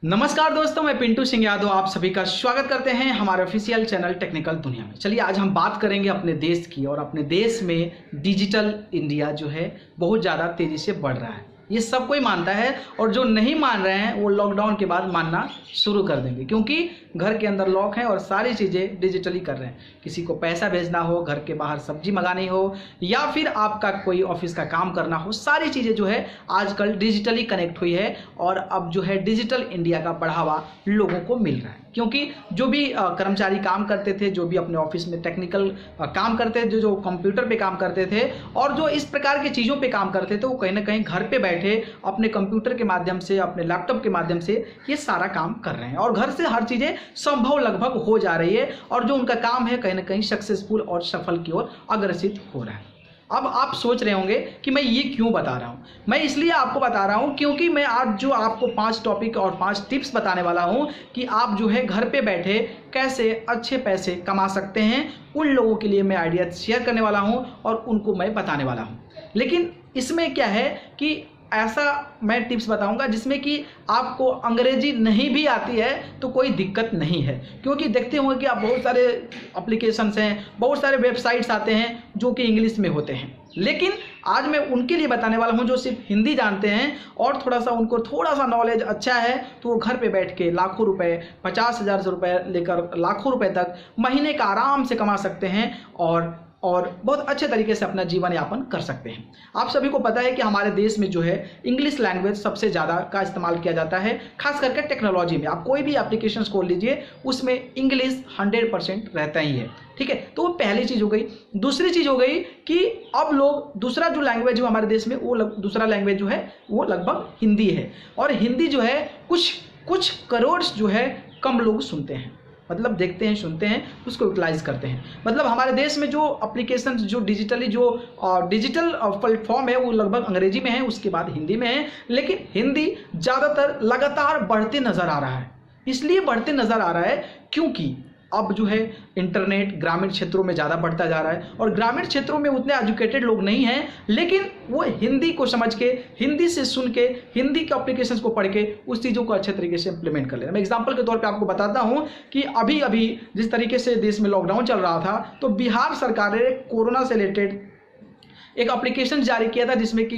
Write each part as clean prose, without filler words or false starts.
नमस्कार दोस्तों, मैं पिंटू सिंह यादव आप सभी का स्वागत करते हैं हमारे ऑफिशियल चैनल टेक्निकल दुनिया में। चलिए आज हम बात करेंगे अपने देश की, और अपने देश में डिजिटल इंडिया जो है बहुत ज़्यादा तेज़ी से बढ़ रहा है। ये सब कोई मानता है, और जो नहीं मान रहे हैं वो लॉकडाउन के बाद मानना शुरू कर देंगे, क्योंकि घर के अंदर लॉक है और सारी चीज़ें डिजिटली कर रहे हैं। किसी को पैसा भेजना हो, घर के बाहर सब्जी मंगानी हो, या फिर आपका कोई ऑफिस का काम करना हो, सारी चीज़ें जो है आजकल डिजिटली कनेक्ट हुई है। और अब जो है डिजिटल इंडिया का बढ़ावा लोगों को मिल रहा है, क्योंकि जो भी कर्मचारी काम करते थे, जो भी अपने ऑफिस में टेक्निकल काम करते थे, जो कंप्यूटर पे काम करते थे और जो इस प्रकार की चीज़ों पे काम करते थे, वो कहीं ना कहीं घर पे बैठे अपने कंप्यूटर के माध्यम से, अपने लैपटॉप के माध्यम से ये सारा काम कर रहे हैं, और घर से हर चीज़ें संभव लगभग हो जा रही है, और जो उनका काम है कहीं ना कहीं सक्सेसफुल और सफल की ओर अग्रसित हो रहा है। अब आप सोच रहे होंगे कि मैं ये क्यों बता रहा हूँ। मैं इसलिए आपको बता रहा हूँ क्योंकि मैं आज जो आपको 5 टॉपिक और 5 टिप्स बताने वाला हूँ कि आप जो है घर पे बैठे कैसे अच्छे पैसे कमा सकते हैं, उन लोगों के लिए मैं आइडिया शेयर करने वाला हूँ और उनको मैं बताने वाला हूँ। लेकिन इसमें क्या है कि ऐसा मैं टिप्स बताऊंगा जिसमें कि आपको अंग्रेजी नहीं भी आती है तो कोई दिक्कत नहीं है, क्योंकि देखते होंगे कि आप बहुत सारे एप्लीकेशंस हैं, बहुत सारे वेबसाइट्स आते हैं जो कि इंग्लिश में होते हैं। लेकिन आज मैं उनके लिए बताने वाला हूं जो सिर्फ हिंदी जानते हैं और उनको थोड़ा सा नॉलेज अच्छा है, तो वो घर पे बैठ के लाखों रुपए, 50,000 से रुपए लेकर लाखों रुपए तक महीने का आराम से कमा सकते हैं और बहुत अच्छे तरीके से अपना जीवन यापन कर सकते हैं। आप सभी को पता है कि हमारे देश में जो है इंग्लिश लैंग्वेज सबसे ज़्यादा का इस्तेमाल किया जाता है, खास करके टेक्नोलॉजी में। आप कोई भी एप्लीकेशन खोल लीजिए, उसमें इंग्लिश 100% रहता ही है। ठीक है, तो वो पहली चीज़ हो गई। दूसरी चीज़ हो गई कि अब लोग दूसरा जो लैंग्वेज है हमारे देश में, वो दूसरा लैंग्वेज जो है वो लगभग हिंदी है, और हिंदी जो है कुछ करोड़ जो है कम लोग सुनते हैं, मतलब देखते हैं, सुनते हैं, उसको यूटिलाइज करते हैं। मतलब हमारे देश में जो एप्लीकेशन, जो डिजिटल प्लेटफॉर्म है वो लगभग अंग्रेजी में है, उसके बाद हिंदी में है। लेकिन हिंदी ज़्यादातर लगातार बढ़ते नज़र आ रहा है। इसलिए बढ़ते नज़र आ रहा है क्योंकि अब जो है इंटरनेट ग्रामीण क्षेत्रों में ज़्यादा बढ़ता जा रहा है, और ग्रामीण क्षेत्रों में उतने एजुकेटेड लोग नहीं हैं, लेकिन वो हिंदी को समझ के, हिंदी से सुन के, हिंदी के एप्लीकेशंस को पढ़ के उस चीज़ों को अच्छे तरीके से इंप्लीमेंट कर लेना। मैं एग्जांपल के तौर पे आपको बताता हूं कि अभी जिस तरीके से देश में लॉकडाउन चल रहा था, तो बिहार सरकार ने कोरोना से रिलेटेड एक एप्लीकेशन जारी किया था जिसमें कि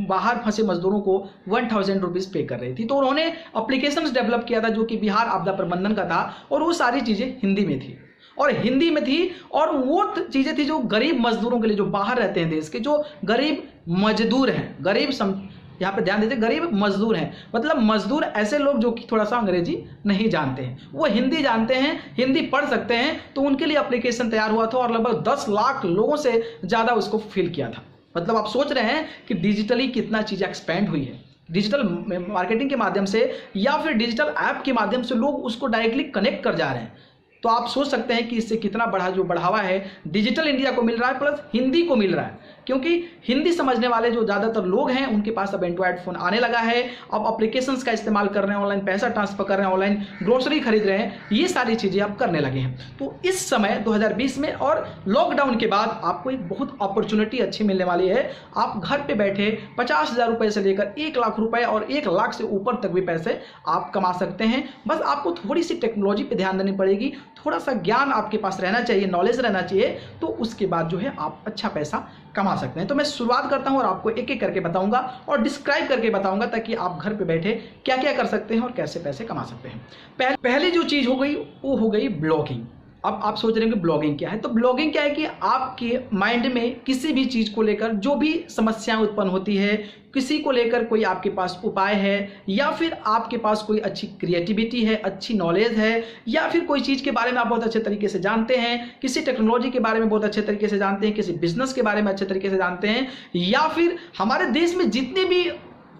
बाहर फंसे मजदूरों को 1000 रुपीज़ पे कर रही थी। तो उन्होंने एप्लीकेशन डेवलप किया था जो कि बिहार आपदा प्रबंधन का था, और वो सारी चीज़ें हिंदी में थी, और वो चीज़ें थी जो गरीब मजदूरों के लिए, जो बाहर रहते हैं देश के, जो गरीब मजदूर हैं, यहाँ पे ध्यान दीजिए, गरीब मजदूर हैं, मतलब मजदूर ऐसे लोग जो कि थोड़ा सा अंग्रेजी नहीं जानते हैं, वो हिंदी जानते हैं, हिंदी पढ़ सकते हैं, तो उनके लिए एप्लीकेशन तैयार हुआ था और लगभग 10 लाख लोगों से ज़्यादा उसको फिल किया था। मतलब आप सोच रहे हैं कि डिजिटली कितना चीज़ एक्सपेंड हुई है। डिजिटल मार्केटिंग के माध्यम से या फिर डिजिटल ऐप के माध्यम से लोग उसको डायरेक्टली कनेक्ट कर जा रहे हैं। तो आप सोच सकते हैं कि इससे कितना बड़ा जो बढ़ावा है डिजिटल इंडिया को मिल रहा है, प्लस हिंदी को मिल रहा है, क्योंकि हिंदी समझने वाले जो ज़्यादातर लोग हैं उनके पास अब एंड्रॉयड फ़ोन आने लगा है। अब एप्लीकेशंस का इस्तेमाल कर रहे हैं, ऑनलाइन पैसा ट्रांसफर कर रहे हैं, ऑनलाइन ग्रोसरी खरीद रहे हैं, ये सारी चीज़ें आप करने लगे हैं। तो इस समय 2020 में और लॉकडाउन के बाद आपको एक बहुत अपॉर्चुनिटी अच्छी मिलने वाली है। आप घर पे बैठे 50,000 रुपये से लेकर 1 लाख रुपए और 1 लाख से ऊपर तक भी पैसे आप कमा सकते हैं। बस आपको थोड़ी सी टेक्नोलॉजी पे ध्यान देनी पड़ेगी, थोड़ा सा ज्ञान आपके पास रहना चाहिए, नॉलेज रहना चाहिए, तो उसके बाद जो है आप अच्छा पैसा कमा सकते हैं। तो मैं शुरुआत करता हूं और आपको एक एक करके बताऊंगा और डिस्क्राइब करके बताऊंगा, ताकि आप घर पे बैठे क्या क्या कर सकते हैं और कैसे पैसे कमा सकते हैं। पहली जो चीज़ हो गई वो हो गई ब्लॉगिंग। अब आप सोच रहे हैं कि ब्लॉगिंग क्या है, तो ब्लॉगिंग क्या है कि आपके माइंड में किसी भी चीज़ को लेकर जो भी समस्याएं उत्पन्न होती है, किसी को लेकर कोई आपके पास उपाय है, या फिर आपके पास कोई अच्छी क्रिएटिविटी है, अच्छी नॉलेज है, या फिर कोई चीज़ के बारे में आप बहुत अच्छे तरीके से जानते हैं, किसी टेक्नोलॉजी के बारे में बहुत अच्छे तरीके से जानते हैं, किसी बिजनेस के बारे में अच्छे तरीके से जानते हैं, या फिर हमारे देश में जितने भी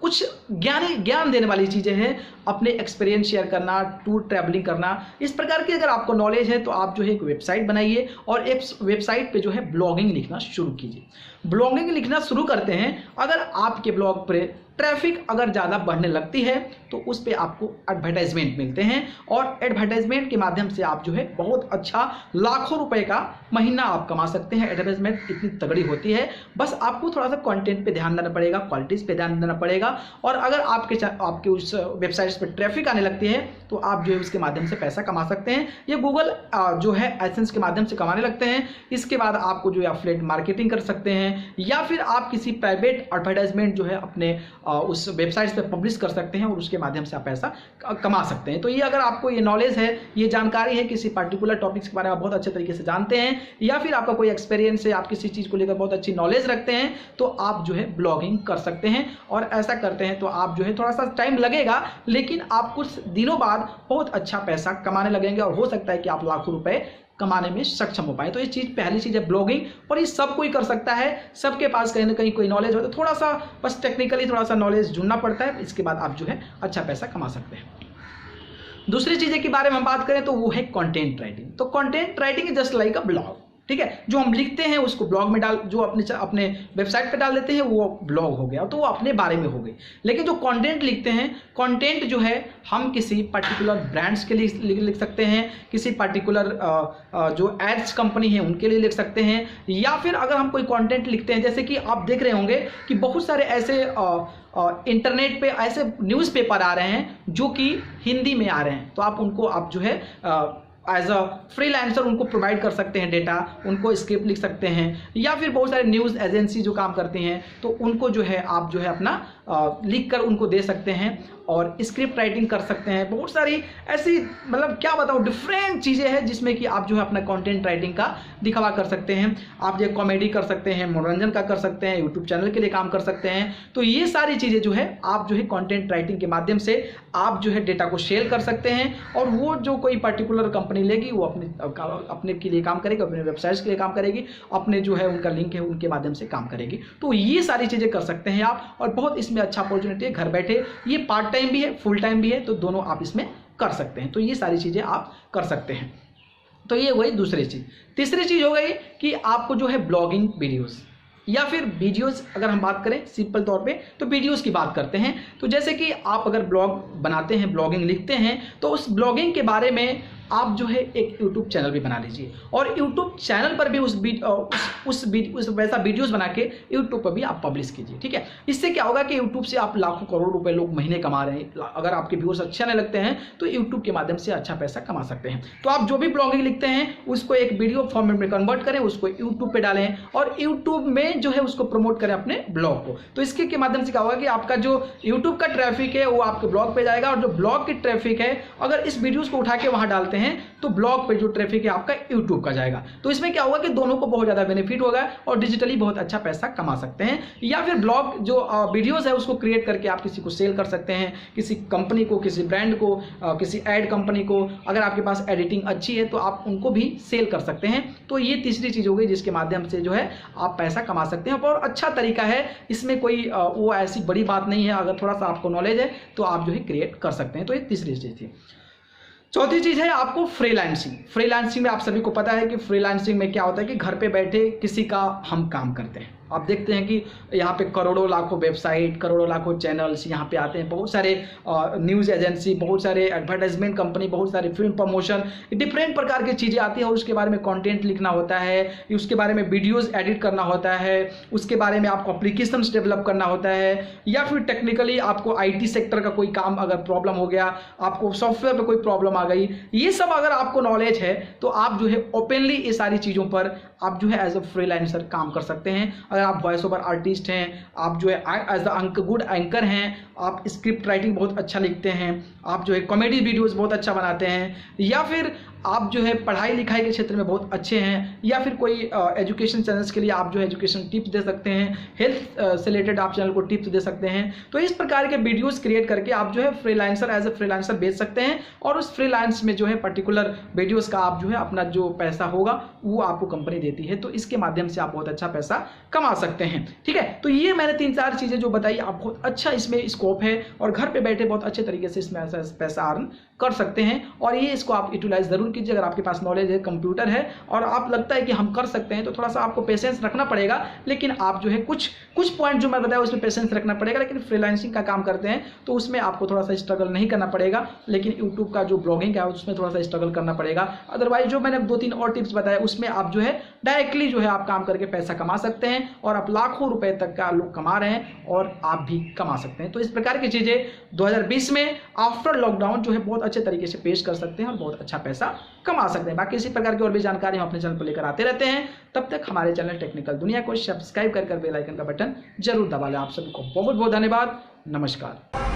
कुछ ज्ञान देने वाली चीज़ें हैं, अपने एक्सपीरियंस शेयर करना, टूर ट्रैवलिंग करना, इस प्रकार की अगर आपको नॉलेज है तो आप जो है एक वेबसाइट बनाइए और एक वेबसाइट पे जो है ब्लॉगिंग लिखना शुरू कीजिए। ब्लॉगिंग लिखना शुरू करते हैं, अगर आपके ब्लॉग पे ट्रैफिक अगर ज़्यादा बढ़ने लगती है तो उस पर आपको एडवर्टाइजमेंट मिलते हैं और एडवर्टाइजमेंट के माध्यम से आप जो है बहुत अच्छा लाखों रुपए का महीना आप कमा सकते हैं। एडवर्टाइजमेंट इतनी तगड़ी होती है, बस आपको थोड़ा सा कंटेंट पे ध्यान देना पड़ेगा, क्वालिटीज़ पे ध्यान देना पड़ेगा। और अगर आपके उस वेबसाइट्स पे ट्रैफिक आने लगती है तो आप जो है उसके माध्यम से पैसा कमा सकते हैं। ये गूगल जो है एडसेंस के माध्यम से कमाने लगते हैं। इसके बाद आपको जो है एफिलिएट मार्केटिंग कर सकते हैं या फिर आप किसी प्राइवेट एडवर्टाइजमेंट जो है अपने उस वेबसाइट्स पे पब्लिश कर सकते हैं और उसके माध्यम से आप पैसा कमा सकते हैं। तो ये अगर आपको ये नॉलेज है, ये जानकारी है, किसी पर्टिकुलर टॉपिक्स के बारे में आप बहुत अच्छे तरीके से जानते हैं या फिर आपका कोई एक्सपीरियंस है, आप किसी चीज़ को लेकर बहुत अच्छी नॉलेज रखते हैं, तो आप जो है ब्लॉगिंग कर सकते हैं। और ऐसा करते हैं तो आप जो है थोड़ा सा टाइम लगेगा लेकिन आप कुछ दिनों बाद बहुत अच्छा पैसा कमाने लगेंगे और हो सकता है कि आप लाखों रुपए कमाने में सक्षम हो पाए। तो ये चीज़, पहली चीज़ है ब्लॉगिंग, और ये सब कोई कर सकता है। सबके पास कहीं ना कहीं कोई नॉलेज हो, तो थोड़ा सा बस टेक्निकली थोड़ा सा नॉलेज जुड़ना पड़ता है, इसके बाद आप जो है अच्छा पैसा कमा सकते हैं। दूसरी चीज़ें के बारे में हम बात करें तो वो है कंटेंट राइटिंग। तो content writing is just like a blog, ठीक है। जो हम लिखते हैं उसको ब्लॉग में जो अपने वेबसाइट पे डाल देते हैं वो ब्लॉग हो गया, तो वो अपने बारे में हो गई। लेकिन जो कंटेंट लिखते हैं, कंटेंट जो है हम किसी पर्टिकुलर ब्रांड्स के लिए लिख सकते हैं, किसी पर्टिकुलर जो एड्स कंपनी है उनके लिए लिख सकते हैं, या फिर अगर हम कोई कंटेंट लिखते हैं, जैसे कि आप देख रहे होंगे कि बहुत सारे ऐसे इंटरनेट पे ऐसे न्यूज़पेपर आ रहे हैं जो कि हिंदी में आ रहे हैं, तो आप जो है एज अ फ्रीलांसर उनको प्रोवाइड कर सकते हैं डेटा, उनको स्क्रिप्ट लिख सकते हैं, या फिर बहुत सारे न्यूज़ एजेंसी जो काम करती हैं तो उनको जो है आप जो है अपना लिख कर उनको दे सकते हैं और स्क्रिप्ट राइटिंग कर सकते हैं। बहुत सारी ऐसी, मतलब क्या बताऊँ, डिफरेंट चीज़ें हैं जिसमें कि आप जो है अपना कंटेंट राइटिंग का दिखावा कर सकते हैं। आप जो कॉमेडी कर सकते हैं, मनोरंजन का कर सकते हैं, यूट्यूब चैनल के लिए काम कर सकते हैं। तो ये सारी चीज़ें जो है आप जो है कंटेंट राइटिंग के माध्यम से आप जो है डेटा को शेयर कर सकते हैं और वो जो कोई पर्टिकुलर कंपनी लेगी वो अपने के लिए काम करेगी, अपने वेबसाइट्स के लिए काम करेगी, अपने जो है उनका लिंक है उनके माध्यम से काम करेगी। तो ये सारी चीज़ें कर सकते हैं आप, और बहुत इसमें अच्छा अपॉर्चुनिटी है घर बैठे। ये पार्ट टाइम भी है, फुल टाइम भी है, तो दोनों आप इसमें कर सकते हैं। तो ये सारी चीज़ें आप कर सकते हैं। तो ये हो गई दूसरी चीज़। तीसरी चीज़ हो गई कि आपको जो है ब्लॉगिंग वीडियोस या फिर वीडियोस, अगर हम बात करें सिंपल तौर पे तो वीडियोस की बात करते हैं। तो जैसे कि आप अगर ब्लॉग बनाते हैं, ब्लॉगिंग लिखते हैं, तो उस ब्लॉगिंग के बारे में आप जो है एक यूट्यूब चैनल भी बना लीजिए और यूट्यूब चैनल पर भी उस वैसा वीडियोस बना के यूट्यूब पर भी आप पब्लिश कीजिए, ठीक है। इससे क्या होगा कि यूट्यूब से आप लाखों करोड़ रुपए लोग महीने कमा रहे हैं। अगर आपके व्यूअर्स अच्छे आने लगते हैं तो यूट्यूब के माध्यम से अच्छा पैसा कमा सकते हैं। तो आप जो भी ब्लॉगिंग लिखते हैं उसको एक वीडियो फॉर्मेट में कन्वर्ट करें, उसको यूट्यूब पर डालें और यूट्यूब में जो है उसको प्रमोट करें अपने ब्लॉग को। तो इसके के माध्यम से क्या होगा कि आपका जो यूट्यूब का ट्रैफिक है वो आपके ब्लॉग पे जाएगा, और जो ब्लॉग की ट्रैफिक है अगर इस वीडियोस को उठा के वहां डालते हैं तो ब्लॉग पे जो ट्रैफिक है आपका यूट्यूब का जाएगा। तो इसमें क्या होगा कि दोनों को बहुत ज़्यादा बेनिफिट होगा और डिजिटली बहुत अच्छा पैसा कमा सकते हैं। या फिर ब्लॉग जो वीडियोस है उसको क्रिएट करके आप किसी को सेल कर सकते हैं, किसी कंपनी को, किसी ब्रांड को, किसी एड कंपनी को। अगर आपके पास एडिटिंग अच्छी है तो आप उनको भी सेल कर सकते हैं। तो ये तीसरी चीज़ हो गई जिसके माध्यम से जो है आप पैसा कमा सकते हैं और अच्छा तरीका है। इसमें कोई वो ऐसी बड़ी बात नहीं है, अगर थोड़ा सा आपको नॉलेज है तो आप जो है क्रिएट कर सकते हैं। तो ये तीसरी चीज़ थी। चौथी चीज़ है आपको फ्रीलांसिंग। फ्रीलांसिंग में आप सभी को पता है कि फ्रीलांसिंग में क्या होता है कि घर पे बैठे किसी का हम काम करते हैं। आप देखते हैं कि यहाँ पे करोड़ों लाखों वेबसाइट, करोड़ों लाखों चैनल्स यहाँ पे आते हैं, बहुत सारे न्यूज़ एजेंसी, बहुत सारे एडवर्टाइजमेंट कंपनी, बहुत सारे फिल्म प्रमोशन, डिफरेंट प्रकार की चीज़ें आती है और उसके बारे में कंटेंट लिखना होता है, उसके बारे में वीडियोस एडिट करना होता है, उसके बारे में आपको एप्लीकेशंस डेवलप करना होता है, या फिर टेक्निकली आपको IT सेक्टर का कोई काम अगर प्रॉब्लम हो गया, आपको सॉफ्टवेयर पर कोई प्रॉब्लम आ गई, ये सब अगर आपको नॉलेज है तो आप जो है ओपनली ये सारी चीज़ों पर आप जो है एज अ फ्रीलांसर काम कर सकते हैं। अगर आप वॉइस ओवर आर्टिस्ट हैं, आप जो है एज अ गुड एंकर हैं, आप स्क्रिप्ट राइटिंग बहुत अच्छा लिखते हैं, आप जो है कॉमेडी वीडियोस बहुत अच्छा बनाते हैं, या फिर आप जो है पढ़ाई लिखाई के क्षेत्र में बहुत अच्छे हैं, या फिर कोई एजुकेशन चैनल्स के लिए आप जो है एजुकेशन टिप्स दे सकते हैं, हेल्थ से रिलेटेड आप चैनल को टिप्स दे सकते हैं। तो इस प्रकार के वीडियोस क्रिएट करके आप जो है फ्रीलांसर एज ए फ्रीलांसर बेच सकते हैं और उस फ्रीलांस में जो है पर्टिकुलर वीडियोस का आप जो है अपना जो पैसा होगा वो आपको कंपनी देती है। तो इसके माध्यम से आप बहुत अच्छा पैसा कमा सकते हैं, ठीक है। तो ये मैंने 3-4 चीज़ें जो बताई, आप बहुत अच्छा इसमें स्कोप है और घर पे बैठे बहुत अच्छे तरीके से इसमें पैसा अर्न कर सकते हैं और ये इसको आप यूटिलाइज जरूर कीजिए। अगर आपके पास नॉलेज है, कंप्यूटर है और आप लगता है कि हम कर सकते हैं, तो थोड़ा सा आपको पेशेंस रखना पड़ेगा। लेकिन आप जो है कुछ पॉइंट जो मैं बताया उसमें पेशेंस रखना पड़ेगा। लेकिन फ्रीलांसिंग का काम करते हैं तो उसमें आपको थोड़ा सा स्ट्रगल नहीं करना पड़ेगा। लेकिन यूट्यूब का जो ब्लॉगिंग है उसमें थोड़ा सा स्ट्रगल करना पड़ेगा। अदरवाइज जो मैंने 2-3 और टिप्स बताया उसमें आप जो है डायरेक्टली जो है आप काम करके पैसा कमा सकते हैं और आप लाखों रुपए तक का लोग कमा रहे हैं और आप भी कमा सकते हैं। तो इस प्रकार की चीजें 2020 में आफ्टर लॉकडाउन जो है बहुत अच्छे तरीके से पेश कर सकते हैं और बहुत अच्छा पैसा कमा सकते हैं। बाकी इसी प्रकार की और भी जानकारी हम अपने चैनल पर लेकर आते रहते हैं। तब तक हमारे चैनल टेक्निकल दुनिया को सब्सक्राइब कर बेल आइकन का बटन जरूर दबा लें। आप सभी को बहुत बहुत धन्यवाद। नमस्कार।